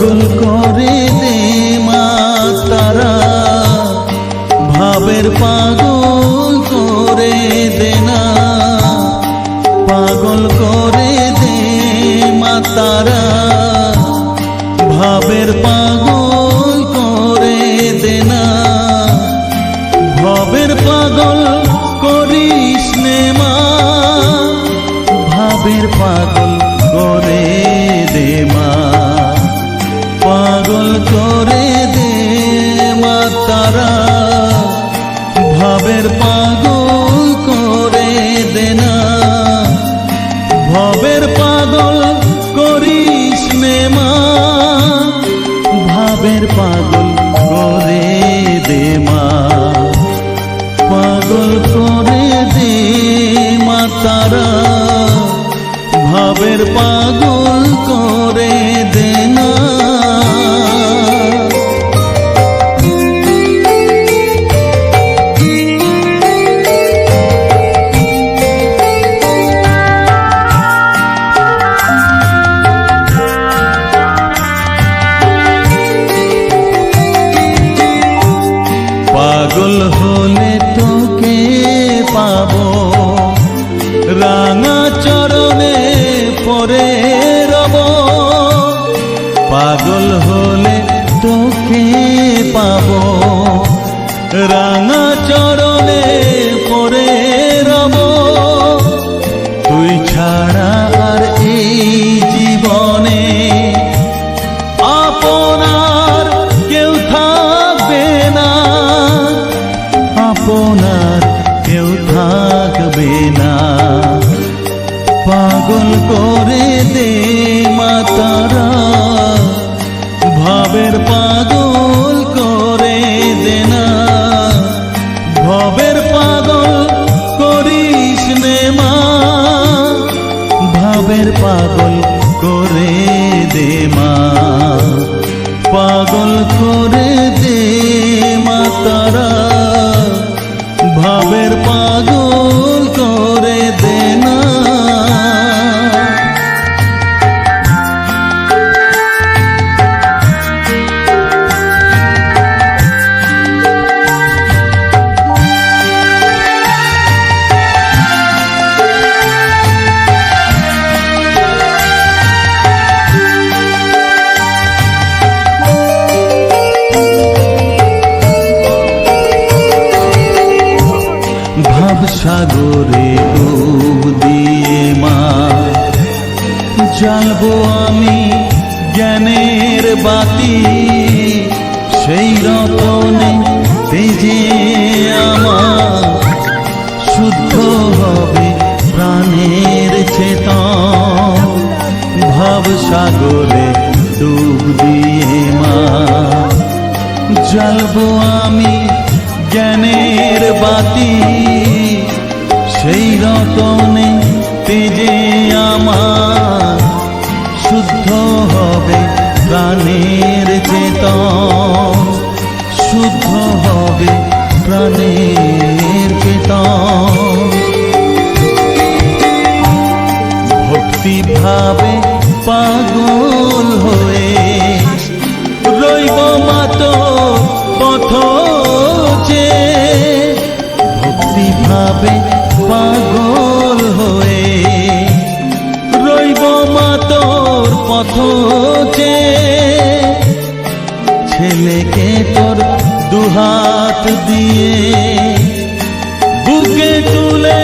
পাগল করে দে মা তারা, ভাবের পাগল করে দে না, পাগল করে দে মা তারা, ভাবের পাগল করে দে না, ভবের পাগল করিস নে মা, ভাবের পাগল করে দে মা, পাগল করে দে মা তারা, ভাবের পাগল করে দে না, ভবের পাগল করিস নে মা, ভাবের পাগল করে দে মা, পাগল করে দে মা তারা, ভাবের পাগল করে দে না। পাগল হলে তোকে পাবো, রাঙা চরণে পরে রব, পাগল হলে তোকে পাবো, রাঙা চরণে পরে রব, তুই ছাড়া আর এই জীবনে আপনার কেউ থাকবে না, আপনার কেউ থাকবে না, পাগল করে দে মা তারা, ভাবের পাগল করে দে না, ভবের পাগল করিস নে মা, ভাবের পাগল করে দে মা, পাগল করে দে মা তারা, ভাবের পাগল করে দে না। সাগরে ডুব দিয়ে মা জ্বালবো আমি জ্ঞানের বাতি, সেই রতনে তেজে আমার শুদ্ধ হবে প্রাণের চেতন, ভাব সাগরে ডুব দিয়ে মা জ্বালবো আমি জ্ঞানের বাতি, সেই রতনে তেজে আমার শুদ্ধ হবে প্রাণের চেতন, শুদ্ধ হবে প্রাণের চেতন, ভক্তি ভাবে পাগল হয়ে রইব মাতো পথ চেয়ে, ভক্তি ভাবে পাগল হয়ে রইব মা তোর পথ চেয়ে, ছেলেকে তোর দুহাত দিয়ে বুকে তুলে